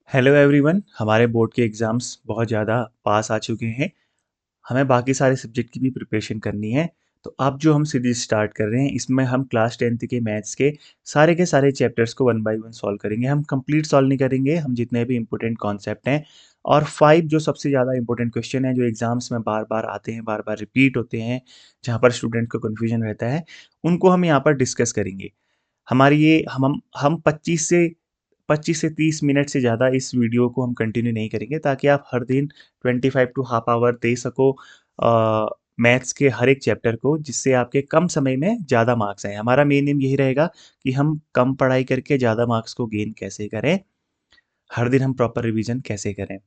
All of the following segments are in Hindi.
Hello everyone. हमारे बोर्ड के एग्ज़ाम्स बहुत ज़्यादा पास आ चुके हैं। हमें बाकी सारे सब्जेक्ट की भी प्रिपरेशन करनी है। तो अब जो हम सीरीज़ स्टार्ट कर रहे हैं इसमें हम क्लास 10th के मैथ्स के सारे चैप्टर्स को वन बाय वन सॉल्व करेंगे। हम कंप्लीट सॉल्व नहीं करेंगे, हम जितने भी इंपॉर्टेंट कॉन्सेप्ट हैं और 5 जो सबसे ज़्यादा इंपॉर्टेंट क्वेश्चन हैं जो एग्ज़ाम्स में बार-बार आते हैं, बार-बार रिपीट होते हैं, जहाँ पर स्टूडेंट को कन्फ्यूजन रहता है, उनको हम यहाँ पर डिस्कस करेंगे। हमारी ये हम 25 से 30 मिनट से ज़्यादा इस वीडियो को हम कंटिन्यू नहीं करेंगे ताकि आप हर दिन 25 टू हाफ आवर दे सको मैथ्स के हर एक चैप्टर को, जिससे आपके कम समय में ज़्यादा मार्क्स आएँ। हमारा मेन एम यही रहेगा कि हम कम पढ़ाई करके ज़्यादा मार्क्स को गेन कैसे करें, हर दिन हम प्रॉपर रिवीजन कैसे करें।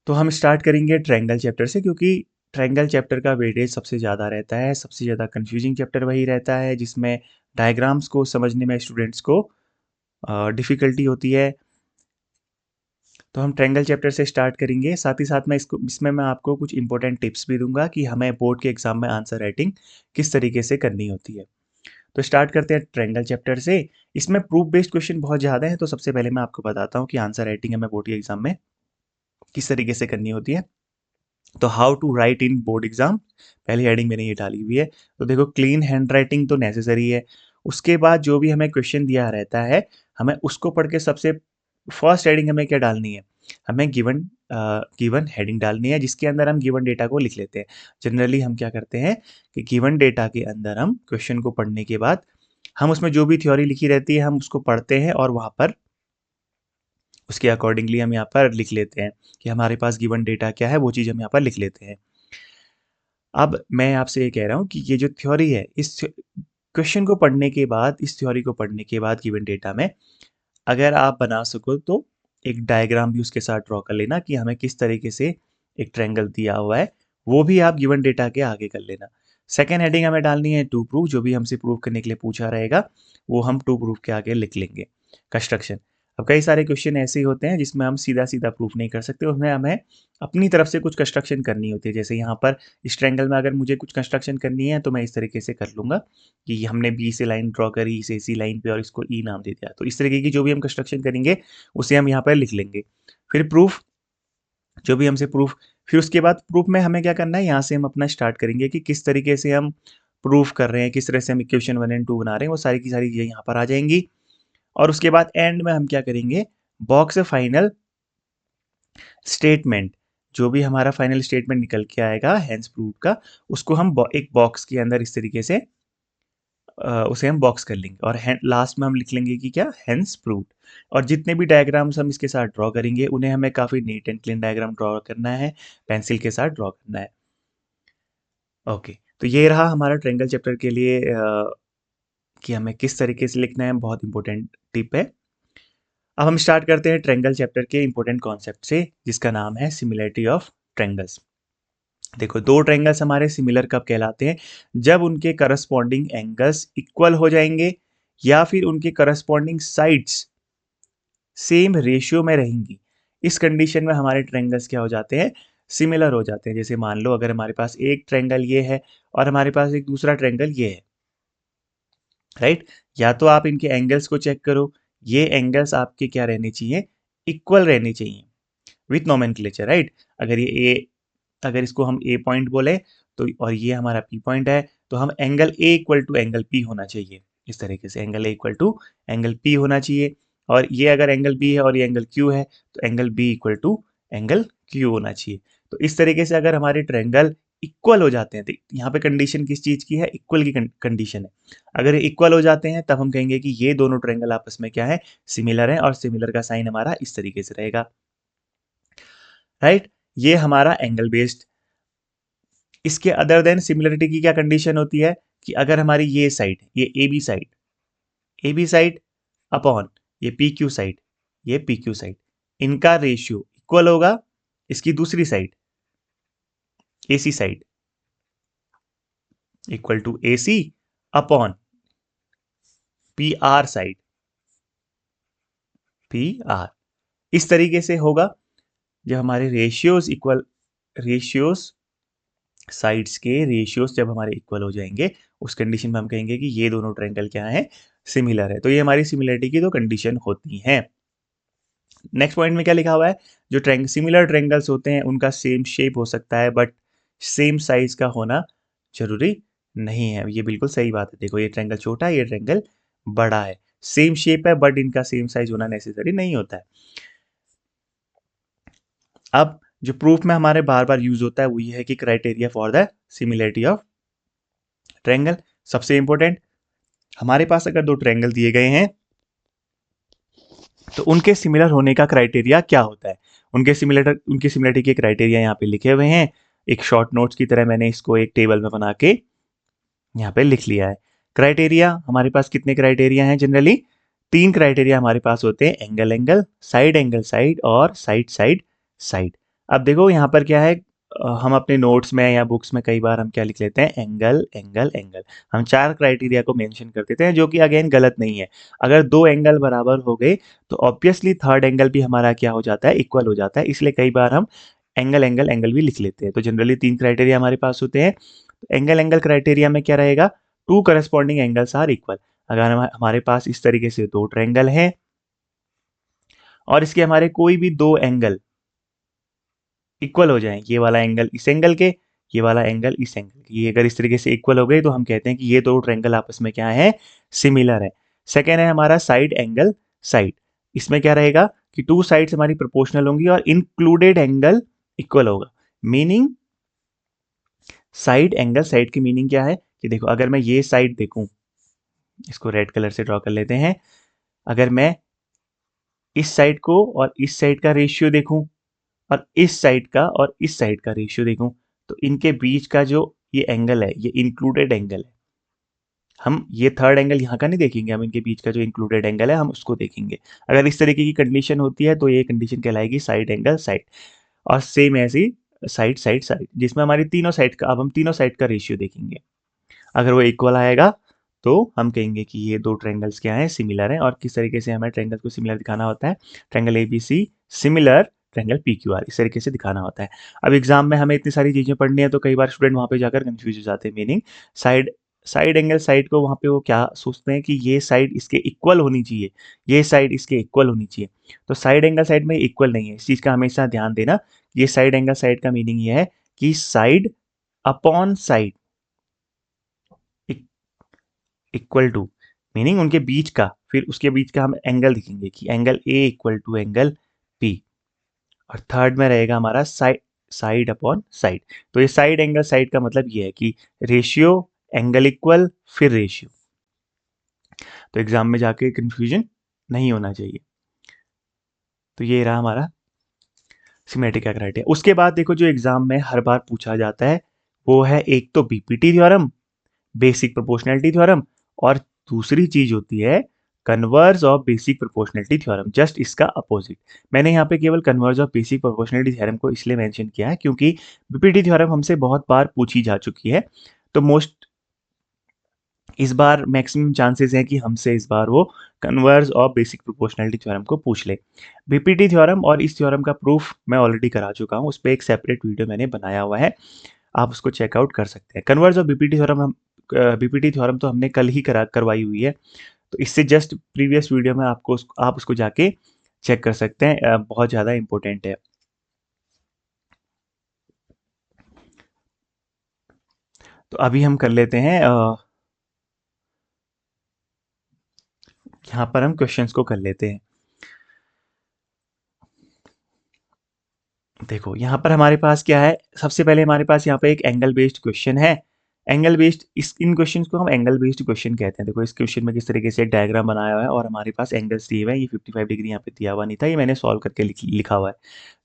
तो हम स्टार्ट करेंगे ट्रायंगल चैप्टर से, क्योंकि ट्रायंगल चैप्टर का वेटेज सबसे ज़्यादा रहता है, सबसे ज़्यादा कन्फ्यूजिंग चैप्टर वही रहता है जिसमें डायग्राम्स को समझने में स्टूडेंट्स को डिफ़िकल्टी होती है। तो हम ट्रायंगल चैप्टर से स्टार्ट करेंगे, साथ ही साथ मैं इसमें मैं आपको कुछ इंपॉर्टेंट टिप्स भी दूंगा कि हमें बोर्ड के एग्जाम में आंसर राइटिंग किस तरीके से करनी होती है। तो स्टार्ट करते हैं ट्रायंगल चैप्टर से। इसमें प्रूफ बेस्ड क्वेश्चन बहुत ज़्यादा हैं, तो सबसे पहले मैं आपको बताता हूँ कि आंसर राइटिंग हमें बोर्ड के एग्जाम में किस तरीके से करनी होती है। तो how to write in board exam, पहली हेडिंग मैंने ये डाली हुई है। तो देखो, क्लीन हैंड राइटिंग तो नेसेसरी है। उसके बाद जो भी हमें क्वेश्चन दिया रहता है, हमें उसको पढ़ के सबसे फर्स्ट हेडिंग हमें क्या डालनी है, हमें गिवन हेडिंग डालनी है जिसके अंदर हम गिवन डेटा को लिख लेते हैं। जनरली हम क्या करते हैं कि गिवन डेटा के अंदर हम क्वेश्चन को पढ़ने के बाद हम उसमें जो भी थ्योरी लिखी रहती है हम उसको पढ़ते हैं और वहाँ पर उसके अकॉर्डिंगली हम यहाँ पर लिख लेते हैं कि हमारे पास गिवन डेटा क्या है, वो चीज़ हम यहाँ पर लिख लेते हैं। अब मैं आपसे ये कह रहा हूँ कि ये जो थ्योरी है, इस क्वेश्चन को पढ़ने के बाद, इस थ्योरी को पढ़ने के बाद गिवन डेटा में अगर आप बना सको तो एक डायग्राम भी उसके साथ ड्रॉ कर लेना कि हमें किस तरीके से एक ट्रायंगल दिया हुआ है, वो भी आप गिवन डेटा के आगे कर लेना। सेकेंड हेडिंग हमें डालनी है टू प्रूव, जो भी हमसे प्रूव करने के लिए पूछा रहेगा वो हम टू प्रूव के आगे लिख लेंगे। कंस्ट्रक्शन, अब कई सारे क्वेश्चन ऐसे ही होते हैं जिसमें हम सीधा सीधा प्रूफ नहीं कर सकते, उसमें हमें अपनी तरफ से कुछ कंस्ट्रक्शन करनी होती है। जैसे यहाँ पर इस ट्रायंगल में अगर मुझे कुछ कंस्ट्रक्शन करनी है तो मैं इस तरीके से कर लूँगा कि हमने बी से लाइन ड्रॉ करी, इसे सी लाइन पे और इसको ई नाम दे दिया। तो इस तरीके की जो भी हम कंस्ट्रक्शन करेंगे उसे हम यहाँ पर लिख लेंगे। फिर प्रूफ, जो भी हमसे प्रूफ, फिर उसके बाद प्रूफ में हमें क्या करना है, यहाँ से हम अपना स्टार्ट करेंगे कि किस तरीके से हम प्रूफ कर रहे हैं, किस तरह से हम इक्वेशन 1 एंड 2 बना रहे हैं, वो सारी की सारी चीज़ें यहाँ पर आ जाएंगी। और उसके बाद एंड में हम क्या करेंगे, बॉक्स फाइनल स्टेटमेंट, जो भी हमारा फाइनल स्टेटमेंट निकल के आएगा हेंस प्रूव का, उसको हम एक बॉक्स के अंदर इस तरीके से उसे हम बॉक्स कर लेंगे और लास्ट में हम लिख लेंगे कि क्या, हेंस प्रूव्ड। और जितने भी डायग्राम्स हम इसके साथ ड्रॉ करेंगे उन्हें हमें काफ़ी neat and clean diagram draw करना है, पेंसिल के साथ ड्रॉ करना है। ओके, तो ये रहा हमारा ट्रायंगल चैप्टर के लिए कि हमें किस तरीके से लिखना है, बहुत इंपॉर्टेंट टिप है। अब हम स्टार्ट करते हैं ट्रायंगल चैप्टर के इंपॉर्टेंट कॉन्सेप्ट से, जिसका नाम है सिमिलरिटी ऑफ ट्रायंगल्स। देखो, दो ट्रायंगल्स हमारे सिमिलर कब कहलाते हैं, जब उनके करस्पॉन्डिंग एंगल्स इक्वल हो जाएंगे या फिर उनके करस्पॉन्डिंग साइड्स सेम रेशियो में रहेंगी। इस कंडीशन में हमारे ट्रायंगल्स क्या हो जाते हैं, सिमिलर हो जाते हैं। जैसे मान लो अगर हमारे पास एक ट्रायंगल ये है और हमारे पास एक दूसरा ट्रायंगल ये है, राइट। या तो आप इनके एंगल्स को चेक करो, ये एंगल्स आपके क्या रहने चाहिए, इक्वल रहने चाहिए विथ नोमेनक्लेचर, राइट। अगर ये ए, अगर इसको हम ए पॉइंट बोले तो, और ये हमारा पी पॉइंट है, तो हम angle A equal to angle P होना चाहिए। इस तरीके से angle A equal to angle P होना चाहिए। और ये अगर एंगल बी है और ये एंगल क्यू है तो angle B equal to angle Q होना चाहिए। तो इस तरीके से अगर हमारे ट्रायंगल इक्वल हो जाते हैं, तो यहाँ पे कंडीशन किस चीज़ की है, इक्वल की कंडीशन है। अगर ये इक्वल हो जाते हैं तब हम कहेंगे कि ये दोनों ट्रायंगल आपस में क्या है, सिमिलर है, और सिमिलर का साइन हमारा इस तरीके से रहेगा, राइट। ये हमारा एंगल बेस्ड। इसके अदर देन सिमिलरिटी की क्या कंडीशन होती है कि अगर हमारी ये साइड, ये ए बी साइड अपॉन ये पी क्यू साइड, ये पी क्यू साइड, इनका रेशियो इक्वल होगा इसकी दूसरी side, A C side, equal to A C upon P R side, P R. इस तरीके से होगा जब हमारे रेशियोज इक्वल, रेशियोज साइड्स के रेशियोज जब हमारे इक्वल हो जाएंगे, उस कंडीशन में हम कहेंगे कि ये दोनों ट्रायंगल क्या है, सिमिलर है। तो ये हमारी सिमिलरिटी की दो कंडीशन होती हैं। नेक्स्ट पॉइंट में क्या लिखा हुआ है, जो सिमिलर ट्रायंगल्स होते हैं उनका सेम शेप हो सकता है बट सेम साइज का होना जरूरी नहीं है। ये बिल्कुल सही बात है। देखो ये ट्रायंगल छोटा है, ये ट्रायंगल बड़ा है, सेम शेप है बट इनका सेम साइज होना नेसेसरी नहीं होता है। अब जो प्रूफ में हमारे बार बार यूज होता है वो ये है कि criteria for the similarity of triangle. सबसे इंपॉर्टेंट, हमारे पास अगर दो ट्रायंगल दिए गए हैं तो उनके सिमिलर होने का क्राइटेरिया क्या होता है। उनके सिमिलरिटी के क्राइटेरिया यहाँ पे लिखे हुए हैं। एक शॉर्ट नोट्स की तरह मैंने इसको एक टेबल में बना के यहाँ पे लिख लिया है। क्राइटेरिया हमारे पास कितने क्राइटेरिया हैं जनरली, तीन क्राइटेरिया हमारे पास होते हैं, एंगल साइड और साइड साइड साइड। अब देखो यहाँ पर क्या है, हम अपने नोट्स में या बुक्स में कई बार हम क्या लिख लेते हैं, एंगल एंगल एंगल। हम चार क्राइटेरिया को मेंशन कर देते हैं जो कि अगेन गलत नहीं है। अगर दो एंगल बराबर हो गए तो ऑब्वियसली थर्ड एंगल भी हमारा क्या हो जाता है, इक्वल हो जाता है। इसलिए कई बार हम एंगल एंगल एंगल भी लिख लेते हैं। तो जनरली तीन क्राइटेरिया हमारे पास होते हैं। एंगल एंगल क्राइटेरिया में क्या रहेगा, two corresponding angles are equal. अगर हमारे पास इस तरीके से दो ट्रायंगल हैं और इसके हमारे कोई भी दो एंगल इक्वल हो जाएं, ये वाला एंगल इस एंगल के, ये वाला एंगल इस एंगल के, ये अगर इस तरीके से इक्वल हो गए तो हम कहते हैं कि ये दो ट्रायंगल आपस में क्या है, सिमिलर है। सेकेंड है हमारा साइड एंगल साइड। इसमें क्या रहेगा कि टू साइड्स हमारी प्रोपोर्शनल होंगी और इंक्लूडेड एंगल इक्वल होगा। मीनिंग साइड एंगल साइड की मीनिंग क्या है कि देखो अगर मैं ये साइड देखूं, इसको रेड कलर से ड्रॉ कर लेते हैं। अगर मैं इस साइड को और इस साइड का रेशियो देखूं और इस साइड का और इस साइड का रेशियो देखूं तो इनके बीच का जो ये एंगल है ये इंक्लूडेड एंगल है। हम ये थर्ड एंगल यहाँ का नहीं देखेंगे, हम इनके बीच का जो इंक्लूडेड एंगल है हम उसको देखेंगे। अगर इस तरीके की कंडीशन होती है तो ये कंडीशन कहलाएगी साइड एंगल साइड। और सेम ऐसी साइड साइड साइड, जिसमें हमारी तीनों साइड का, अब हम तीनों साइड का रेशियो देखेंगे। अगर वो इक्वल आएगा तो हम कहेंगे कि ये दो ट्रायंगल्स क्या हैं, सिमिलर हैं। और किस तरीके से हमें ट्रायंगल को सिमिलर दिखाना होता है, triangle ABC similar triangle PQR, इस तरीके से दिखाना होता है। अब एग्जाम में हमें इतनी सारी चीजें पढ़नी है तो कई बार स्टूडेंट वहां पे जाकर कंफ्यूज हो जाते हैं। Meaning side side angle side को वहां पे वो क्या सोचते हैं कि ये साइड इसके इक्वल होनी चाहिए, ये साइड इसके इक्वल होनी चाहिए। तो साइड एंगल साइड में इक्वल नहीं है, इस चीज का हमेशा ध्यान देना। ये साइड एंगल साइड का मीनिंग ये है कि side upon side equal to, meaning उनके बीच का, फिर उसके बीच का हम एंगल लिखेंगे कि angle A equal to angle P. और थर्ड में रहेगा हमारा साइड साइड अपॉन साइड। तो ये साइड एंगल साइड का मतलब ये है कि रेशियो एंगल इक्वल फिर रेशियो। तो एग्जाम में जाके कंफ्यूजन नहीं होना चाहिए। तो ये रहा हमारा सिमेट्रिक का क्राइटेरिया। उसके बाद देखो जो एग्जाम में हर बार पूछा जाता है वो है एक तो BPT theorem, basic proportionality theorem, और दूसरी चीज होती है converse of basic proportionality theorem, just इसका अपोजिट। मैंने यहाँ पे केवल converse of basic proportionality theorem को इसलिए मेंशन किया है क्योंकि बीपीटी थ्योरम हमसे बहुत बार पूछी जा चुकी है। तो मोस्ट इस बार मैक्सिमम चांसेस हैं कि हमसे इस बार वो converse of basic proportionality theorem को पूछ ले। बीपीटी थ्योरम और इस थ्योरम का प्रूफ मैं ऑलरेडी करा चुका हूँ, उस पर एक सेपरेट वीडियो मैंने बनाया हुआ है, आप उसको चेकआउट कर सकते हैं। कन्वर्स ऑफ बीपीटी थ्योरम हम बीपीटी थ्योरम तो हमने कल ही करवाई हुई है, तो इससे जस्ट प्रीवियस वीडियो में आप उसको जाके चेक कर सकते हैं, बहुत ज़्यादा इंपॉर्टेंट है। तो अभी हम कर लेते हैं, यहाँ पर हम क्वेश्चंस को कर लेते हैं। देखो यहाँ पर हमारे पास क्या है, सबसे पहले हमारे पास यहाँ पे एक एंगल बेस्ड क्वेश्चन है। एंगल बेस्ड, इस इन क्वेश्चंस को हम एंगल बेस्ड क्वेश्चन कहते हैं। देखो इस क्वेश्चन में किस तरीके से एक डायग्राम बनाया हुआ है और हमारे पास एंगल्स दिए हुए हैं। ये 55 डिग्री यहाँ पे दिया हुआ नहीं था, ये मैंने सॉल्व करके लिखा हुआ है।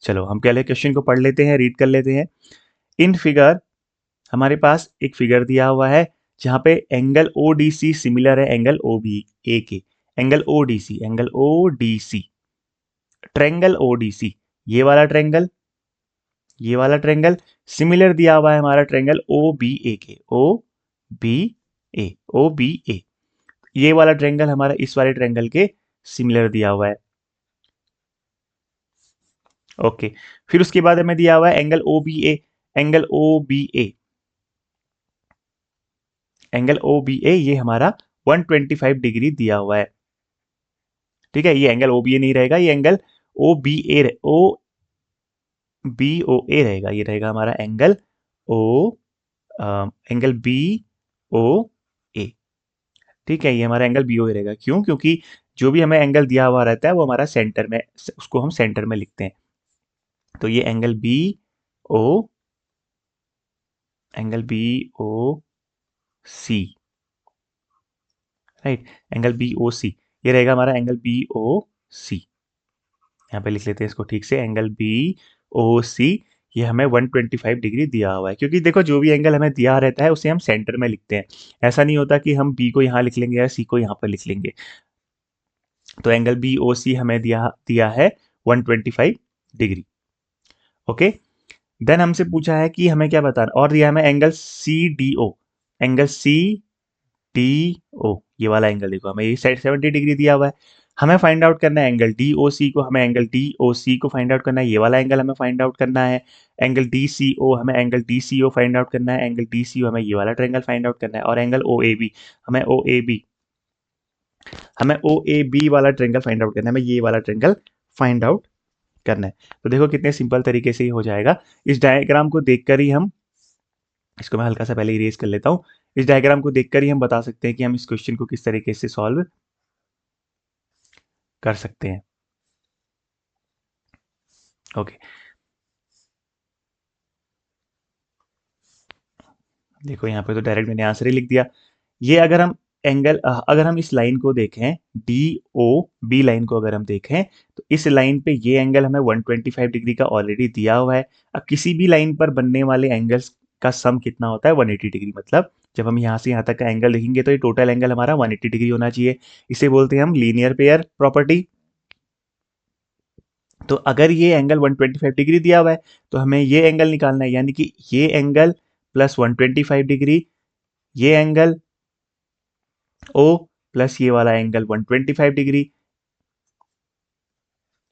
चलो हम पहले क्वेश्चन को पढ़ लेते हैं, रीड कर लेते हैं। इन फिगर, हमारे पास एक फिगर दिया हुआ है जहाँ पे angle O D C similar है एंगल ओ बी ए के। Angle O D C triangle O D C, ये वाला ट्रेंगल, ये वाला ट्रेंगल सिमिलर दिया हुआ है हमारा ट्रेंगल ओ बी ए के, ओ बी ए, ओ बी ए। ये वाला ट्रेंगल हमारा इस वाले ट्रेंगल के सिमिलर दिया हुआ है। ओके, फिर उसके बाद हमें दिया हुआ है एंगल ओ बी ए, एंगल ओ बी ए, एंगल ओ बी ए ये हमारा 125 डिग्री दिया हुआ है। ठीक है, ये एंगल ओ बी ए नहीं रहेगा, ये angle O B A O B O A रहेगा। ये रहेगा हमारा angle O angle B O A. ठीक है, ये हमारा एंगल बी ओ ए रहेगा। क्यों? क्योंकि जो भी हमें एंगल दिया हुआ रहता है वो हमारा सेंटर में, उसको हम सेंटर में लिखते हैं। तो ये एंगल बी ओ सी, राइट, एंगल बी ओ सी, ये रहेगा हमारा एंगल बी ओ सी। यहाँ पे लिख लेते हैं इसको ठीक से, एंगल बी ओ सी। ये हमें 125 डिग्री दिया हुआ है, क्योंकि देखो जो भी एंगल हमें दिया रहता है उसे हम सेंटर में लिखते हैं। ऐसा नहीं होता कि हम बी को यहाँ लिख लेंगे या सी को यहाँ पर लिख लेंगे। तो एंगल बी ओ सी हमें दिया दिया है 125 डिग्री। ओके, देन हमसे पूछा है कि हमें क्या बताना, और दिया हमें angle C D O. Angle C D O, ये वाला एंगल देखो हमें ये 70 डिग्री दिया हुआ है। हमें फाइंड आउट करना है एंगल डी ओ सी को, हमें एंगल डी ओ सी को फाइंड आउट करना है, ये वाला एंगल हमें फाइंड आउट करना है। एंगल डी सी ओ, हमें angle D C O find out करना है, एंगल डी सी ओ हमें ये वाला ट्रायंगल फाइंड आउट करना है। और एंगल ओ ए बी, हमें ओ ए बी वाला ट्रायंगल फाइंड आउट करना है, हमें ये वाला ट्रायंगल फाइंड आउट करना है। तो देखो कितने सिंपल तरीके से ये हो जाएगा। इस डायग्राम को देखकर ही हम, इसको मैं हल्का सा पहले इरेज कर लेता हूँ। इस डायग्राम को देखकर ही हम बता सकते हैं कि हम इस क्वेश्चन को किस तरीके से सॉल्व कर सकते हैं। ओके, देखो यहाँ पे तो डायरेक्ट मैंने आंसर ही लिख दिया। ये अगर हम अगर हम इस लाइन को देखें, डी ओ बी लाइन को अगर हम देखें, तो इस लाइन पे ये एंगल हमें 125 डिग्री का ऑलरेडी दिया हुआ है। अब किसी भी लाइन पर बनने वाले एंगल्स का सम कितना होता है? 180 डिग्री। मतलब जब हम यहाँ से यहाँ तक का एंगल देखेंगे तो ये टोटल एंगल हमारा 180 डिग्री होना चाहिए। इसे बोलते हैं हम लीनियर पेयर प्रॉपर्टी। तो अगर ये एंगल 125 डिग्री दिया हुआ है तो हमें ये एंगल निकालना है, यानी कि ये एंगल प्लस 125 डिग्री, ये एंगल ओ प्लस ये वाला एंगल 125 डिग्री,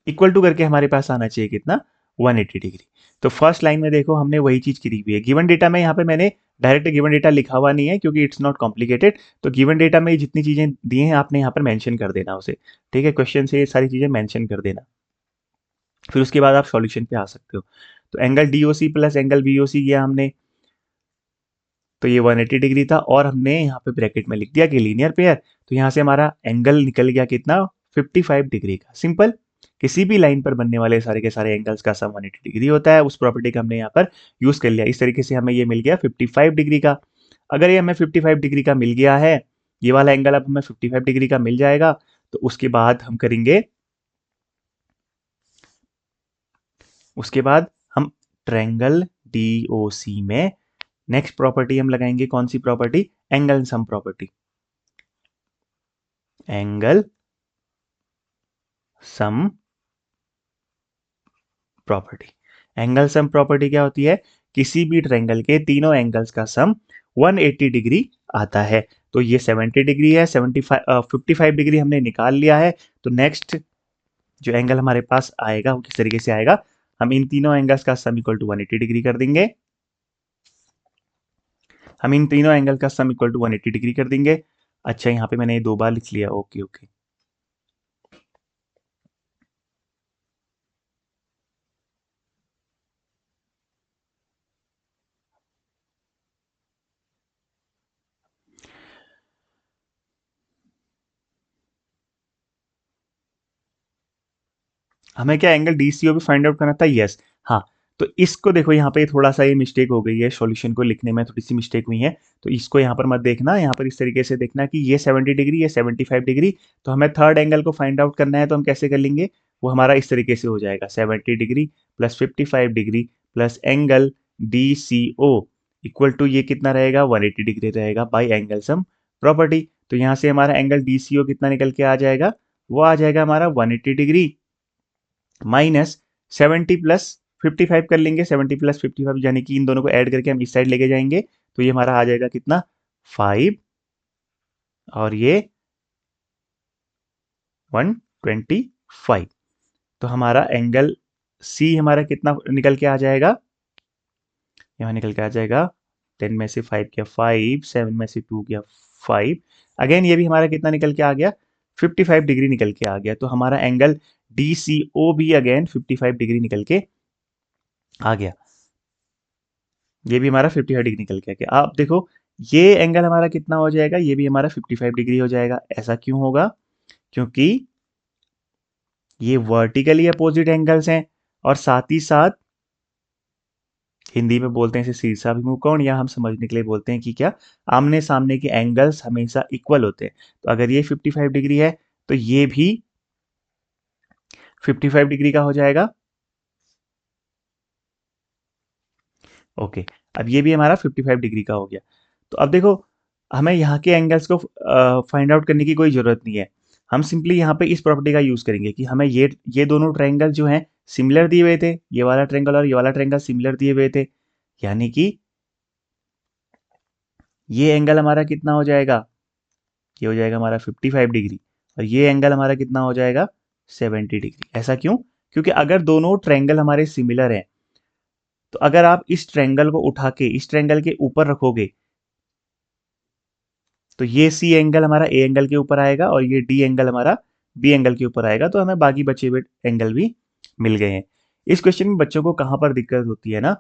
इक्वल टू करके हमारे पास आना चाहिए कितना? 180 डिग्री। तो फर्स्ट लाइन में देखो हमने वही चीज करी हुई है। गिवन डेटा में यहाँ पे मैंने डायरेक्ट गिवन डेटा लिखा हुआ नहीं है क्योंकि इट्स नॉट कॉम्प्लिकेटेड। तो गिवन डेटा में जितनी चीजें दी हैं आपने यहाँ पर मेंशन कर देना उसे। ठीक है, क्वेश्चन से ये सारी चीजें मेंशन कर देना, फिर उसके बाद आप सॉल्यूशन पे आ सकते हो। तो angle D O C plus angle B O C किया हमने, तो ये 180 डिग्री था, और हमने यहाँ पे ब्रैकेट में लिख दिया कि लीनियर पेयर। तो यहाँ से हमारा एंगल निकल गया कितना? 55 डिग्री का। सिंपल, किसी भी लाइन पर बनने वाले सारे के सारे एंगल्स का सम 180 डिग्री होता है। उस प्रॉपर्टी का हमने यहाँ पर यूज कर लिया। इस तरीके से हमें ये मिल गया 55 डिग्री का। अगर ये हमें 55 डिग्री का मिल गया है, ये वाला एंगल अब हमें 55 डिग्री का मिल जाएगा, तो उसके बाद हम करेंगे, उसके बाद हम ट्रायंगल डीओसी में नेक्स्ट प्रॉपर्टी हम लगाएंगे। कौन सी property? Angle sum property. Angle sum property. Angle sum property क्या होती है? किसी भी ट्रायंगल के तीनों एंगल्स का सम 180 डिग्री आता है। तो ये 70 डिग्री है, 55 डिग्री हमने निकाल लिया है। तो नेक्स्ट जो एंगल हमारे पास आएगा वो किस तरीके से आएगा? हम इन तीनों एंगल्स का सम इक्वल टू 180 डिग्री कर देंगे। हम इन तीनों एंगल का सम इक्वल टू 180 डिग्री कर देंगे। अच्छा, यहाँ पे मैंने ये 2 बार लिख लिया। ओके ओके, हमें क्या एंगल डीसीओ भी फाइंड आउट करना था? यस। हाँ, तो इसको देखो यहाँ पे थोड़ा सा ये मिस्टेक हो गई है, सॉल्यूशन को लिखने में थोड़ी सी मिस्टेक हुई है। तो इसको यहाँ पर मत देखना, यहाँ पर इस तरीके से देखना कि ये 70 डिग्री, ये 75 डिग्री। तो हमें थर्ड एंगल को फाइंड आउट करना है, तो हम कैसे कर लेंगे? वो हमारा इस तरीके से हो जाएगा, 70 degree plus 55 degree plus angle D C O equal to ये कितना रहेगा? 180 डिग्री रहेगा बाई एंगल सम प्रॉपर्टी। तो यहाँ से हमारा एंगल डी सी ओ कितना निकल के आ जाएगा? वो आ जाएगा हमारा 180 डिग्री माइनस 70 प्लस 55 कर लेंगे। 70 प्लस 55 यानी कि इन दोनों को ऐड करके हम इस साइड लेके जाएंगे, तो ये हमारा आ जाएगा कितना? 5, और ये 125। तो हमारा एंगल सी हमारा कितना निकल के आ जाएगा? यहाँ निकल के आ जाएगा 10 में से 5 गया 5, 7 में से 2 गया 55। अगेन ये भी हमारा कितना निकल के आ गया, 55 डिग्री निकल के आ गया। तो हमारा एंगल DCO भी अगेन 55 डिग्री निकल के आ गया। ये भी हमारा 55 डिग्री निकल के आ गया। आप देखो ये एंगल हमारा कितना हो जाएगा, ये भी हमारा 55 डिग्री हो जाएगा। ऐसा क्यों होगा, क्योंकि ये वर्टिकली अपोजिट एंगल्स हैं और साथ ही साथ हिंदी में बोलते हैं इसे शीर्षाभिमुख कोण, या हम समझने के लिए बोलते हैं कि क्या, आमने सामने के एंगल्स हमेशा इक्वल होते हैं। तो अगर ये 55 डिग्री है तो ये भी 55 डिग्री का हो जाएगा। ओके, अब ये भी हमारा 55 डिग्री का हो गया। तो अब देखो हमें यहाँ के एंगल्स को फाइंड आउट करने की कोई ज़रूरत नहीं है। हम सिंपली यहाँ पे इस प्रॉपर्टी का यूज़ करेंगे कि हमें ये दोनों ट्रायंगल जो हैं सिमिलर दिए हुए थे, ये वाला ट्रायंगल और ये वाला ट्रायंगल सिमिलर दिए हुए थे, यानी कि ये एंगल हमारा कितना हो जाएगा, ये हो जाएगा हमारा 55 डिग्री, और ये एंगल हमारा कितना हो जाएगा 70 डिग्री। ऐसा क्यों, क्योंकि अगर दोनों ट्रायंगल हमारे सिमिलर हैं तो अगर आप इस ट्रायंगल को उठा के इस ट्रायंगल के ऊपर रखोगे तो ये सी एंगल हमारा ए एंगल के ऊपर आएगा और ये डी एंगल हमारा बी एंगल के ऊपर आएगा, तो हमें बाकी बचे हुए एंगल भी मिल गए हैं। इस क्वेश्चन में बच्चों को कहाँ पर दिक्कत होती है ना,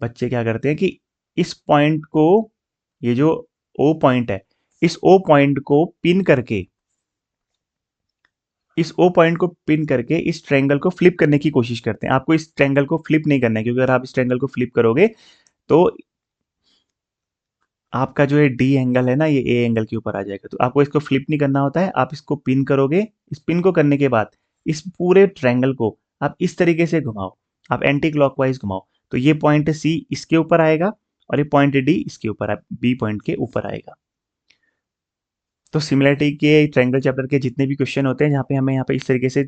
बच्चे क्या करते हैं कि इस पॉइंट को, ये जो ओ पॉइंट है, इस ओ पॉइंट को पिन करके, इस ओ पॉइंट को पिन करके इस ट्रायंगल को फ्लिप करने की कोशिश करते हैं। आपको इस ट्रायंगल को फ्लिप नहीं करना है, क्योंकि अगर आप इस ट्रायंगल को फ्लिप करोगे तो आपका जो ये डी एंगल है ना, ये ए एंगल के ऊपर आ जाएगा। तो आपको इसको फ्लिप नहीं करना होता है, आप इसको पिन करोगे। इस पिन को करने के बाद इस पूरे ट्रायंगल को आप इस तरीके से घुमाओ, आप एंटी क्लॉकवाइज घुमाओ, तो ये पॉइंट सी इसके ऊपर आएगा और ये पॉइंट डी इसके ऊपर, बी पॉइंट के ऊपर आएगा। तो सिमिलरिटी के ट्रायंगल चैप्टर के जितने भी क्वेश्चन होते हैं जहाँ पे हमें यहाँ पे इस तरीके से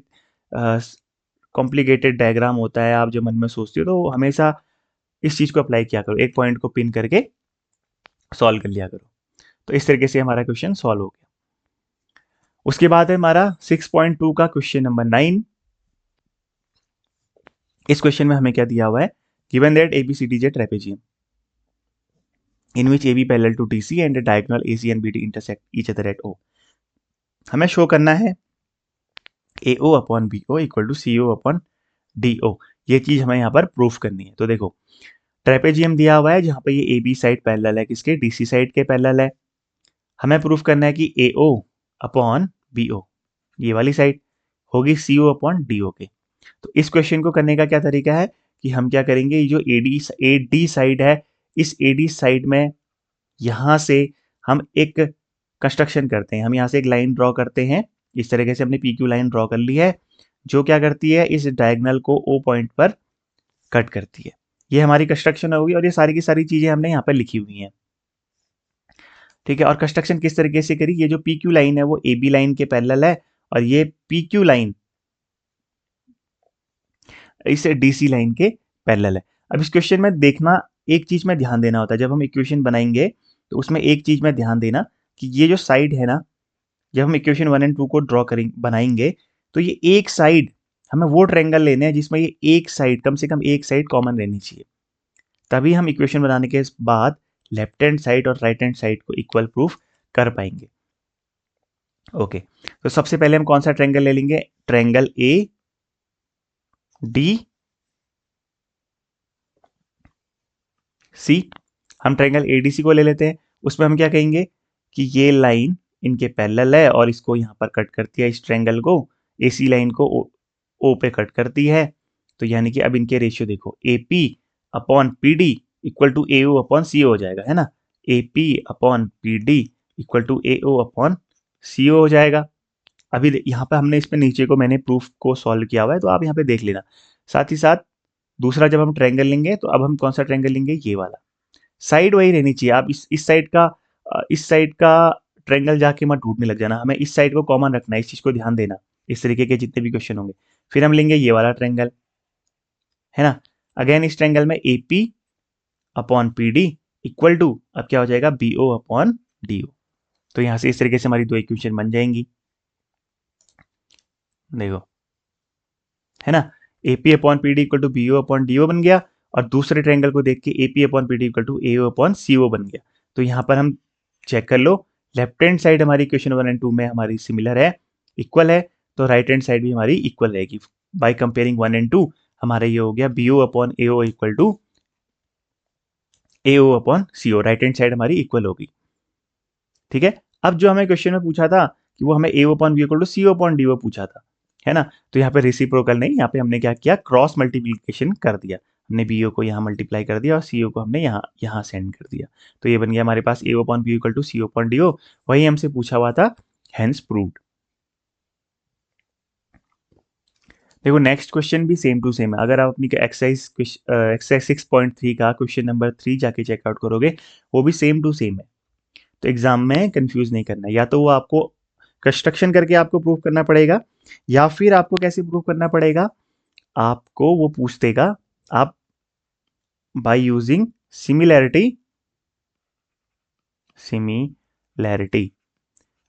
कॉम्प्लिकेटेड डायग्राम होता है, आप जो मन में सोचते हो, तो हमेशा इस चीज़ को अप्लाई किया करो, एक पॉइंट को पिन करके सॉल्व कर लिया करो। तो इस तरीके से हमारा क्वेश्चन सॉल्व हो गया। उसके बाद है हमारा 6.2 का क्वेश्चन नंबर 9। इस क्वेश्चन में हमें क्या दिया हुआ है, given that ABCD is a trapezium in which AB parallel to DC and the diagonal AC and BD intersect each other at O। हमें शो करना है AO upon BO equal to CO upon DO। ये चीज हमें यहाँ पर प्रूफ करनी है। तो देखो ट्रेपेजियम दिया हुआ है जहाँ पे ये AB साइड पैरेलल है किसके, DC साइड के पैरेलल है। हमें प्रूफ करना है कि AO अपॉन BO ये वाली साइड होगी CO अपॉन DO के। तो इस क्वेश्चन को करने का क्या तरीका है कि हम क्या करेंगे, ये जो AD साइड है, इस AD साइड में यहाँ से हम एक कंस्ट्रक्शन करते हैं, हम यहाँ से एक लाइन ड्रॉ करते हैं। इस तरीके से हमने PQ लाइन ड्रॉ कर ली है, जो क्या करती है, इस डायगोनल को O पॉइंट पर कट करती है। ये हमारी कंस्ट्रक्शन होगी और ये सारी की सारी चीजें हमने यहाँ पर लिखी हुई हैं, ठीक है। और कंस्ट्रक्शन किस तरीके से करी, ये जो PQ लाइन है वो AB लाइन के पैरेलल है और ये PQ लाइन इस DC लाइन के पैरेलल है। अब इस क्वेश्चन में देखना, एक चीज में ध्यान देना होता है, जब हम इक्वेशन बनाएंगे तो उसमें एक चीज में ध्यान देना कि ये जो साइड है ना, जब हम इक्वेशन 1 एंड 2 को ड्रॉ करेंगे बनाएंगे तो ये एक साइड, हमें वो ट्रायंगल लेने हैं जिसमें ये एक साइड, कम से कम एक साइड कॉमन रहनी चाहिए, तभी हम इक्वेशन बनाने के बाद लेफ्ट हैंड साइड और राइट हैंड साइड को इक्वल प्रूफ कर पाएंगे। ओके, तो सबसे पहले हम कौन सा ट्रायंगल ले लेंगे, ट्रायंगल ADC। हम ट्रायंगल ADC को ले लेते हैं। उसमें हम क्या कहेंगे कि ये लाइन इनके पैरेलल है और इसको यहाँ पर कट करती है, इस ट्रायंगल को, AC लाइन को O पे कट करती है। तो यानी कि अब इनके रेशियो देखो, AP upon PD equal to AO upon CO हो जाएगा, है ना। AP upon PD equal to AO upon CO हो जाएगा। अभी यहाँ पे हमने इसमें नीचे को मैंने प्रूफ को सॉल्व किया हुआ है, तो आप यहाँ पे देख लेना। साथ ही साथ दूसरा जब हम ट्रायंगल लेंगे तो अब हम कौन सा ट्रायंगल लेंगे, ये वाला। साइड वही रहनी चाहिए, आप इस साइड का ट्रायंगल जाके मत ढूंढने लग जाना, हमें इस साइड को कॉमन रखना है, इस चीज को ध्यान देना। इस तरीके के जितने भी क्वेश्चन होंगे, फिर हम लेंगे ये वाला ट्रायंगल, है ना। अगेन इस ट्रायंगल में AP upon PD equal to, अब क्या हो जाएगा, BO अपॉन DO। तो यहां से इस तरीके से हमारी दो इक्वेशन बन जाएंगी, देखो, है ना। AP upon PD equal to BO upon DO बन गया, और दूसरे ट्रायंगल को देख के AP upon PD equal to AO upon CO बन गया। तो यहाँ पर हम चेक कर लो, लेफ्ट हैंड साइड हमारी इक्वेशन 1 एंड 2 में हमारी सिमिलर है, इक्वल है, तो राइट हैंड साइड भी हमारी इक्वल रहेगी। बाय कंपेयरिंग 1 एंड 2 हमारा ये हो गया BO upon AO equal to AO upon CO, right hand side हमारी इक्वल होगी। ठीक है, अब जो हमें क्वेश्चन में पूछा था कि वो हमें AO upon B equal to CO upon DO पूछा था, है ना, तो यहाँ पे रेसिप्रोकल नहीं, यहाँ पे हमने क्या किया, क्रॉस मल्टीप्लीकेशन कर दिया। हमने BO को यहाँ मल्टीप्लाई कर दिया और CO को हमने यहाँ सेंड कर दिया। तो ये बन गया हमारे पास AO upon B equal to CO upon DO, वही हमसे पूछा हुआ था, हेंस प्रूव्ड। देखो नेक्स्ट क्वेश्चन भी सेम टू सेम है। अगर आप अपनी एक्सरसाइज 6.3 का क्वेश्चन नंबर 3 जाके चेकआउट करोगे, वो भी सेम टू सेम है। तो एग्जाम में कंफ्यूज नहीं करना है, या तो वो आपको कंस्ट्रक्शन करके आपको प्रूव करना पड़ेगा, या फिर आपको कैसे प्रूव करना पड़ेगा, आपको वो पूछ देगा आप बाय यूजिंग सिमिलैरिटी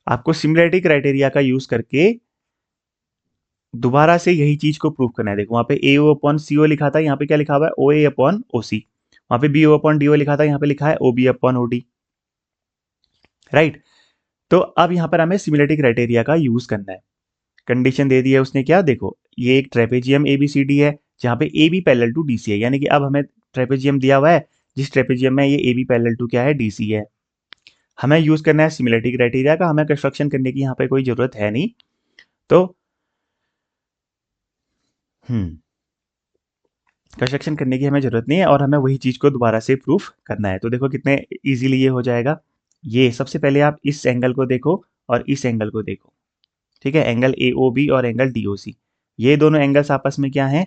आपको सिमिलैरिटी क्राइटेरिया का यूज करके दोबारा से यही चीज को प्रूव करना है। देखो वहां पे AO अपॉन CO लिखा था, यहाँ पे क्या लिखा हुआ है, OA अपॉन OC। वहां पे BO अपॉन DO लिखा था, यहाँ पे लिखा है OB अपॉन OD, राइट। तो अब यहाँ पर हमें सिमिलैरिटी क्राइटेरिया का यूज करना है। कंडीशन दे दी है उसने, क्या देखो, ये एक ट्रेपेजियम ABCD है जहाँ पे AB पैरेलल टू DC है, यानी कि अब हमें ट्रेपेजियम दिया हुआ है, जिस ट्रेपेजियम में ये AB पैरेलल टू क्या है, DC है। हमें यूज करना है सिमिलैरिटी क्राइटेरिया का, हमें कंस्ट्रक्शन करने की यहाँ पे कोई जरूरत है नहीं। तो कंस्ट्रक्शन करने की हमें जरूरत नहीं है, और हमें वही चीज को दोबारा से प्रूफ करना है। तो देखो कितने इजीली ये हो जाएगा। ये सबसे पहले आप इस एंगल को देखो और इस एंगल को देखो, ठीक है, एंगल AOB और एंगल DOC, ये दोनों एंगल्स आपस में क्या हैं,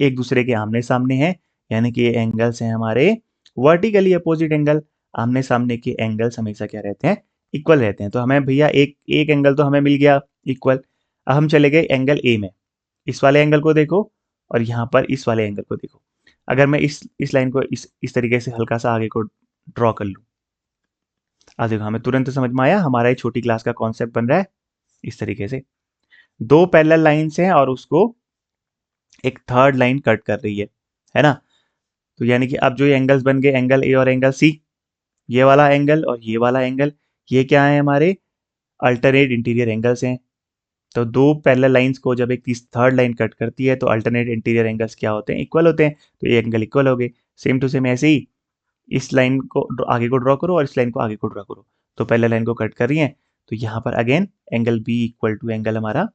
एक दूसरे के आमने सामने हैं, यानी कि ये एंगल्स हैं हमारे वर्टिकली अपोजिट एंगल। आमने सामने के एंगल्स हमेशा क्या रहते हैं, इक्वल रहते हैं। तो हमें भैया एक एक एंगल तो हमें मिल गया इक्वल। अब हम चले गए एंगल A में, इस वाले एंगल को देखो और यहाँ पर इस वाले एंगल को देखो। अगर मैं इस लाइन को इस तरीके से हल्का सा आगे को ड्रॉ कर लूँ, आज देखो हमें तुरंत समझ में आया, हमारा ये छोटी क्लास का कॉन्सेप्ट बन रहा है इस तरीके से। दो पैरेलल लाइंस हैं और उसको एक थर्ड लाइन कट कर रही है ना। तो यानी कि अब जो ये एंगल्स बन गए, एंगल A और एंगल C, ये वाला एंगल और ये वाला एंगल, ये क्या है, हमारे अल्टरनेट इंटीरियर एंगल्स हैं। तो दो पैरेलल लाइंस को जब एक थर्ड लाइन कट करती है तो अल्टरनेट इंटीरियर एंगल्स क्या होते हैं, इक्वल होते हैं। तो ये एंगल इक्वल हो गए। सेम टू सेम ऐसे ही इस लाइन को आगे को ड्रॉ करो और इस लाइन को आगे को ड्रॉ करो, तो पैरेलल लाइन को कट कर रही है। तो यहाँ पर again angle B equal to angle हमारा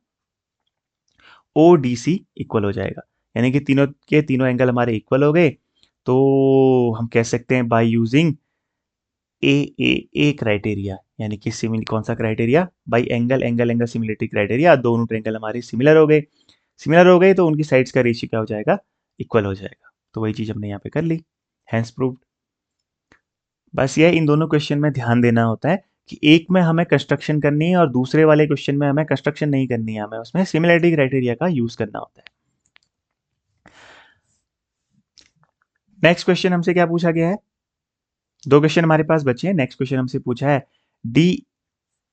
ODC इक्वल हो जाएगा, यानी कि तीनों के तीनों एंगल हमारे इक्वल हो गए। तो हम कह सकते हैं बाय यूजिंग ए क्राइटेरिया, यानी कि सिमिलर कौन सा criteria, by angle angle angle similarity criteria, दोनों ट्रायंगल हमारे सिमिलर हो गए। सिमिलर हो गए तो उनकी साइड्स का रेशियो क्या हो जाएगा, इक्वल हो जाएगा। तो वही चीज हमने यहाँ पे कर ली, हैंस प्रूव्ड। बस ये इन दोनों क्वेश्चन में ध्यान देना होता है कि एक में हमें कंस्ट्रक्शन करनी है और दूसरे वाले क्वेश्चन में हमें कंस्ट्रक्शन नहीं करनी है, हमें उसमें सिमिलरिटी क्राइटेरिया का यूज करना होता है। नेक्स्ट क्वेश्चन हमसे क्या पूछा गया है, दो क्वेश्चन हमारे पास बचे हैं। नेक्स्ट क्वेश्चन हमसे पूछा है, D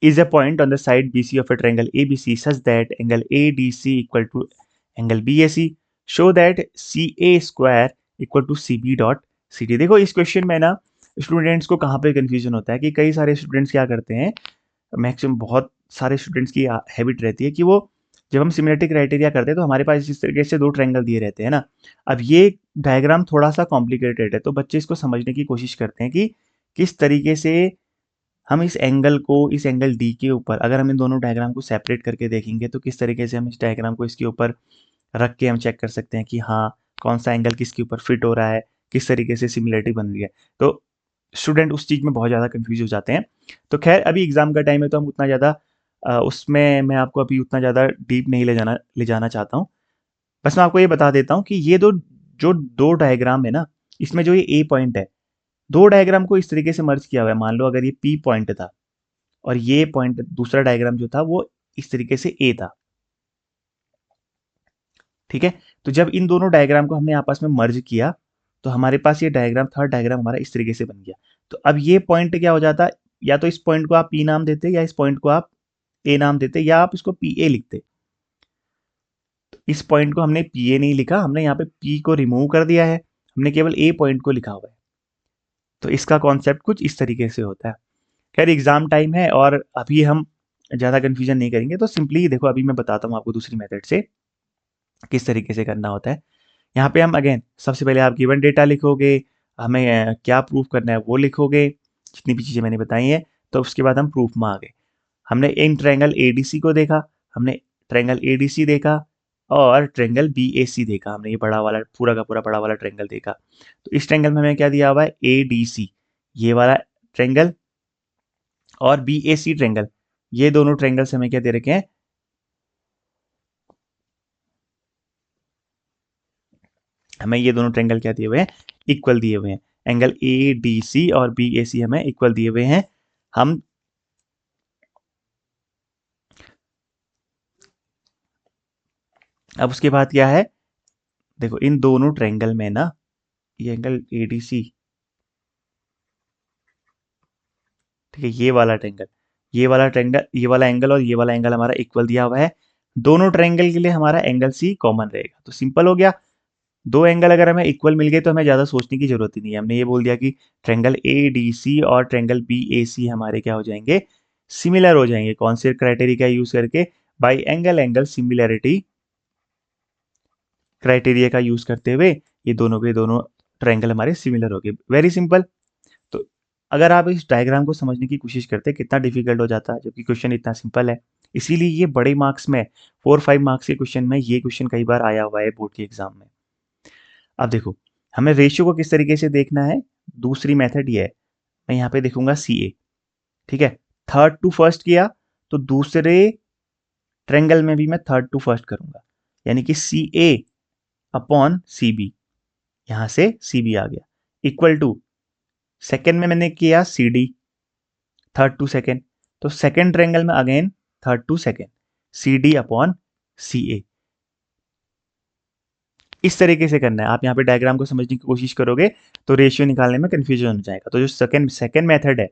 is a point on the side BC of a triangle ABC such that angle ADC equal to angle BAC. Show that CA square equal to CB dot CD। देखो इस क्वेश्चन में ना स्टूडेंट्स को कहाँ पे कंफ्यूजन होता है कि कई सारे स्टूडेंट्स क्या करते हैं, मैक्सिमम बहुत सारे स्टूडेंट्स की हैबिट रहती है कि वो जब हम सिमिलरिटी क्राइटेरिया करते हैं तो हमारे पास इस तरीके से दो ट्रायंगल दिए रहते हैं ना। अब ये डायग्राम थोड़ा सा कॉम्प्लिकेटेड है, तो बच्चे इसको समझने की कोशिश करते हैं कि किस तरीके से हम इस एंगल को इस एंगल डी के ऊपर, अगर हम इन दोनों डायग्राम को सेपरेट करके देखेंगे तो किस तरीके से हम इस डायग्राम को इसके ऊपर रख के हम चेक कर सकते हैं कि हाँ कौन सा एंगल किसके ऊपर फिट हो रहा है, किस तरीके से सिमिलरिटी बन रही है। तो स्टूडेंट उस चीज़ में बहुत ज़्यादा कंफ्यूज हो जाते हैं। तो खैर अभी एग्जाम का टाइम है तो हम उतना ज़्यादा उसमें मैं आपको अभी उतना ज़्यादा डीप नहीं ले जाना चाहता हूँ। बस मैं आपको ये बता देता हूँ कि ये दो डायग्राम है ना, इसमें जो ये ए पॉइंट है, दो डायग्राम को इस तरीके से मर्ज किया हुआ है। मान लो अगर ये पी पॉइंट था और ये पॉइंट दूसरा डायग्राम जो था वो इस तरीके से ए था, ठीक है। तो जब इन दोनों डायग्राम को हमने आपस में मर्ज किया तो हमारे पास ये डायग्राम, थर्ड डायग्राम हमारा इस तरीके से बन गया। तो अब ये पॉइंट क्या हो जाता, या तो इस पॉइंट को आप पी नाम देते, या इस पॉइंट को आप ए नाम देते, या आप इसको पी ए लिखते। तो इस पॉइंट को हमने पी ए नहीं लिखा, हमने यहाँ पे पी को रिमूव कर दिया है, हमने केवल ए पॉइंट को लिखा हुआ है। तो इसका कॉन्सेप्ट कुछ इस तरीके से होता है। खैर एग्जाम टाइम है और अभी हम ज़्यादा कन्फ्यूजन नहीं करेंगे, तो सिंपली देखो अभी मैं बताता हूँ आपको दूसरी मेथड से किस तरीके से करना होता है। यहाँ पे हम अगेन सबसे पहले आप गिवन डेटा लिखोगे, हमें क्या प्रूफ करना है वो लिखोगे, जितनी भी चीज़ें मैंने बताई हैं, तो उसके बाद हम प्रूफ में आ गए। हमने इन ट्रायंगल एडीसी को देखा, हमने ट्रायंगल एडीसी देखा और ट्रायंगल बीएसी देखा, हमने ये बड़ा वाला पूरा का पूरा बड़ा वाला ट्रायंगल देखा। तो इस ट्रायंगल में हमें क्या दिया हुआ है, एडीसी ये वाला ट्रायंगल और बीएसी ट्रायंगल, ये दोनों ट्रायंगल से हमें क्या दे रखे हैं, हमें ये दोनों ट्रायंगल क्या दिए हुए हैं, इक्वल दिए हुए हैं। एंगल ए डी सी और बी ए सी हमें इक्वल दिए हुए हैं। हम अब उसके बाद क्या है, देखो इन दोनों ट्रायंगल में ना, ये एंगल ए डी सी, ठीक है, ये वाला ट्रायंगल, ये वाला ट्रायंगल, ये वाला एंगल और ये वाला एंगल हमारा इक्वल दिया हुआ है। दोनों ट्रायंगल के लिए हमारा एंगल सी कॉमन रहेगा, तो सिंपल हो गया। दो एंगल अगर हमें इक्वल मिल गए तो हमें ज़्यादा सोचने की जरूरत ही नहीं है। हमने ये बोल दिया कि ट्रायंगल ए डी सी और ट्रायंगल बी ए सी हमारे क्या हो जाएंगे, सिमिलर हो जाएंगे। कौन से क्राइटेरिया का यूज करके, by angle angle similarity criteria का यूज करते हुए ये दोनों के दोनों ट्रायंगल हमारे सिमिलर हो गए। Very simple. तो अगर आप इस डायग्राम को समझने की कोशिश करते हैं कितना डिफिकल्ट हो जाता है, जबकि क्वेश्चन इतना सिंपल है। इसीलिए ये बड़े मार्क्स में 4-5 मार्क्स के क्वेश्चन में ये क्वेश्चन कई बार आया हुआ है बोर्ड के एग्जाम में। अब देखो हमें रेशियो को किस तरीके से देखना है, दूसरी मेथड ये है, मैं यहाँ पे देखूंगा सी ए, ठीक है, थर्ड टू फर्स्ट किया तो दूसरे ट्रेंगल में भी मैं थर्ड टू फर्स्ट करूंगा, यानी कि सी ए अपॉन सी बी, यहां से सी बी आ गया, इक्वल टू सेकेंड में मैंने किया C D, third to second, तो सेकेंड ट्रेंगल में again third to second, C D upon C A. इस तरीके से करना है। आप यहाँ पे डायग्राम को समझने की कोशिश करोगे तो रेशियो निकालने में कंफ्यूजन हो जाएगा। तो जो सेकंड सेकंड मेथड है,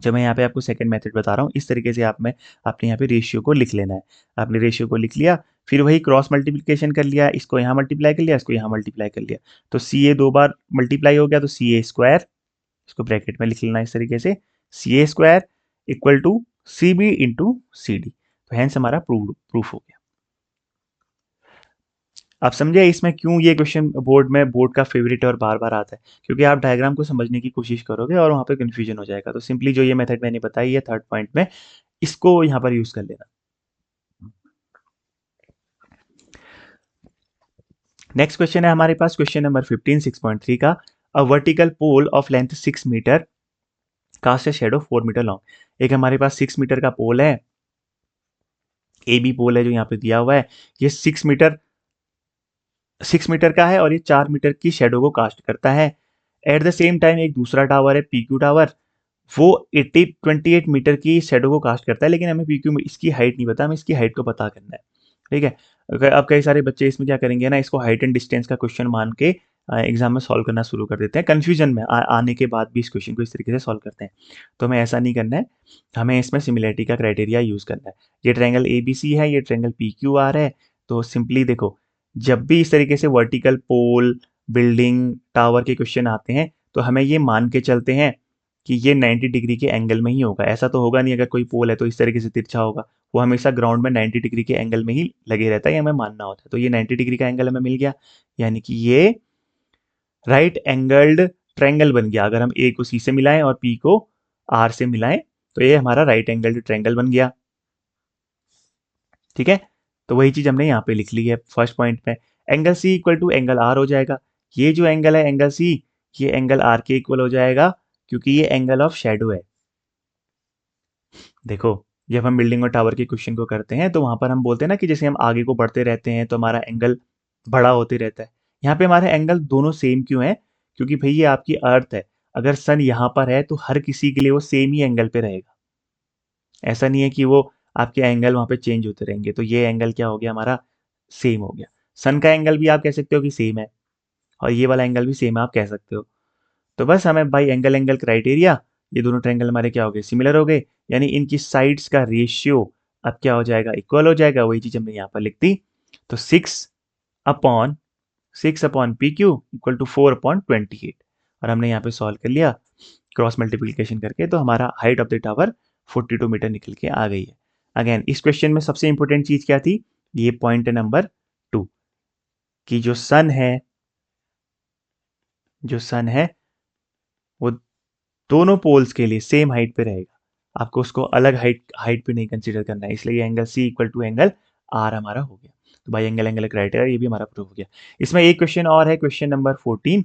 जो मैं यहाँ पे आपको सेकंड मेथड बता रहा हूँ, इस तरीके से आप में आपने यहाँ पे रेशियो को लिख लेना है। आपने रेशियो को लिख लिया, फिर वही क्रॉस मल्टीप्लिकेशन कर लिया, इसको यहाँ मल्टीप्लाई कर लिया, इसको यहाँ मल्टीप्लाई कर लिया, तो सी ए दो बार मल्टीप्लाई हो गया, तो सी ए स्क्वायर, इसको ब्रैकेट में लिख लेना इस तरीके से, C A square equal to C B into C D. तो हैंस हमारा प्रूफ हो गया। आप समझे इसमें क्यों ये क्वेश्चन बोर्ड का फेवरेट है और बार बार आता है, क्योंकि आप डायग्राम को समझने की कोशिश करोगे और वहां पे कंफ्यूजन हो जाएगा। तो सिंपली जो ये मेथड मैंने बताई है थर्ड पॉइंट में, इसको यहाँ पर यूज कर लेना। नेक्स्ट क्वेश्चन है हमारे पास, क्वेश्चन नंबर 15 6.3 का। A vertical pole of length 6 metre cast a shadow 4 metre long. एक हमारे पास 6 मीटर का पोल है, ए बी पोल है जो यहाँ पे दिया हुआ है, ये 6 मीटर का है और ये 4 मीटर की शेडो को कास्ट करता है। एट द सेम टाइम एक दूसरा टावर है पी क्यू टावर, वो 28 मीटर की शेडो को कास्ट करता है, लेकिन हमें पी क्यू में इसकी हाइट नहीं पता, हमें इसकी हाइट को पता करना है। ठीक है, अब कई सारे बच्चे इसमें क्या करेंगे ना, इसको हाइट एंड डिस्टेंस का क्वेश्चन मान के एग्जाम में सॉल्व करना शुरू कर देते हैं, कंफ्यूजन में आने के बाद भी इस क्वेश्चन को इस तरीके से सॉल्व करते हैं। तो हमें ऐसा नहीं करना है, हमें इसमें सिमिलैरिटी का क्राइटेरिया यूज करना है। ये ट्रायंगल ए बी सी है, ये ट्रायंगल पी क्यू आर है, तो सिंपली देखो जब भी इस तरीके से वर्टिकल पोल, बिल्डिंग, टावर के क्वेश्चन आते हैं तो हमें ये मान के चलते हैं कि ये 90 डिग्री के एंगल में ही होगा। ऐसा तो होगा नहीं अगर कोई पोल है तो इस तरीके से तिरछा होगा, वो हमेशा ग्राउंड में 90 डिग्री के एंगल में ही लगे रहता है, ये हमें मानना होता है। तो ये 90 डिग्री का एंगल हमें मिल गया, यानी कि ये राइट एंगल्ड ट्रायंगल बन गया। अगर हम ए को सी से मिलाएं और पी को आर से मिलाएं तो ये हमारा राइट एंगल्ड ट्रायंगल बन गया। ठीक है, तो वही चीज हमने यहाँ पे लिख ली है फर्स्ट पॉइंट में। Angle C equal to angle R हो जाएगा, ये जो एंगल है एंगल सी, ये एंगल आर के इक्वल हो जाएगा, क्योंकि ये एंगल ऑफ शेडो है। देखो जब हम बिल्डिंग और टावर के क्वेश्चन को करते हैं तो वहां पर हम बोलते हैं ना कि जैसे हम आगे को बढ़ते रहते हैं तो हमारा एंगल बड़ा होते रहता है। यहाँ पे हमारे एंगल दोनों सेम क्यों है, क्योंकि भाई ये आपकी अर्थ है, अगर सन यहाँ पर है तो हर किसी के लिए वो सेम ही एंगल पे रहेगा। ऐसा नहीं है कि वो आपके एंगल वहां पे चेंज होते रहेंगे। तो ये एंगल क्या हो गया हमारा, सेम हो गया। सन का एंगल भी आप कह सकते हो कि सेम है और ये वाला एंगल भी सेम है आप कह सकते हो। तो बस हमें भाई एंगल एंगल क्राइटेरिया, ये दोनों ट्रायंगल हमारे क्या हो गए, सिमिलर हो गए, यानी इनकी साइड्स का रेशियो अब क्या हो जाएगा, इक्वल हो जाएगा। वही चीज हमने यहाँ पर लिख दी। तो upon 6 upon P Q equal to 4/28, और हमने यहाँ पे सॉल्व कर लिया क्रॉस मल्टीप्लिकेशन करके, तो हमारा height of the tower 42 metre निकल के आ गई है। अगेन इस क्वेश्चन में सबसे इंपॉर्टेंट चीज क्या थी, ये पॉइंट नंबर 2 कि जो सन है वो दोनों पोल्स के लिए सेम हाइट पे रहेगा, आपको उसको अलग हाइट पे नहीं कंसीडर करना है, इसलिए angle C equal to angle R हमारा हो गया। तो भाई एंगल क्राइटेरिया ये भी हमारा प्रूव हो गया। इसमें एक क्वेश्चन और है, क्वेश्चन नंबर 14।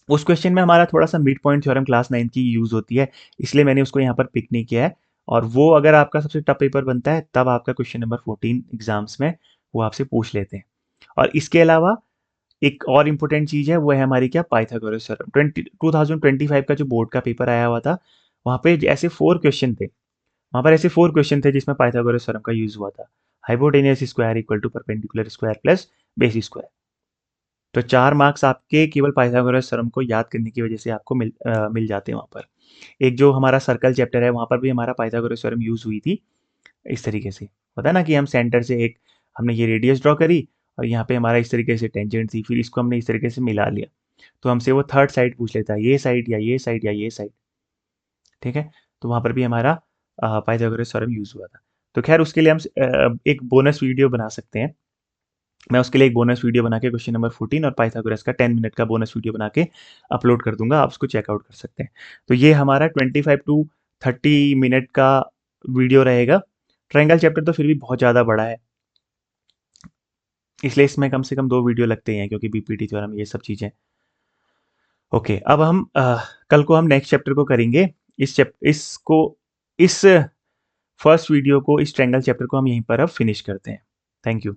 उस क्वेश्चन में हमारा थोड़ा सा मिड पॉइंट थ्योरम क्लास 9 की यूज होती है, इसलिए मैंने उसको यहाँ पर पिक नहीं किया है। और वो अगर आपका सबसे टफ पेपर बनता है तब आपका क्वेश्चन नंबर 14 एग्जाम्स में वो आपसे पूछ लेते हैं। और इसके अलावा एक और इम्पोर्टेंट चीज है, वो है हमारी क्या, पाइथागोरस थ्योरम। 2025 का जो बोर्ड का पेपर आया हुआ था, वहाँ पे ऐसे 4 क्वेश्चन थे, जिसमें पाइथागोरस थ्योरम का यूज हुआ था। Hypotenuse square equal to perpendicular square plus base square. तो 4 मार्क्स आपके केवल पाइथागोरस थ्योरम को याद करने की वजह से आपको मिल जाते हैं वहाँ पर। एक जो हमारा सर्कल चैप्टर है, वहाँ पर भी हमारा पाइथागोरस थ्योरम यूज हुई थी इस तरीके से। पता है ना कि हम सेंटर से एक, हमने ये रेडियस ड्रॉ करी और यहाँ पे हमारा इस तरीके से टेंजेंट थी, फिर इसको हमने इस तरीके से मिला लिया, तो हमसे वो थर्ड साइड पूछ लेता है, ये साइड या ये साइड या ये साइड। ठीक है, तो वहाँ पर भी हमारा पाइथागोरस थ्योरम यूज हुआ था। तो खैर उसके लिए हम एक बोनस वीडियो बना सकते हैं। मैं उसके लिए एक बोनस वीडियो बना के क्वेश्चन नंबर 14 और पाइथागोरस का 10 मिनट का बोनस वीडियो बना के अपलोड कर दूंगा, आप उसको चेकआउट कर सकते हैं। तो ये हमारा 25 टू 30 मिनट का वीडियो रहेगा। ट्रायंगल चैप्टर तो फिर भी बहुत ज़्यादा बड़ा है, इसलिए इसमें कम से कम 2 वीडियो लगते हैं, क्योंकि बीपीटी थ्योरम ये सब चीज़ें। ओके, अब हम कल को हम नेक्स्ट चैप्टर को करेंगे। इस फर्स्ट वीडियो को, इस ट्रायंगल चैप्टर को हम यहीं पर अब फिनिश करते हैं। Thank you.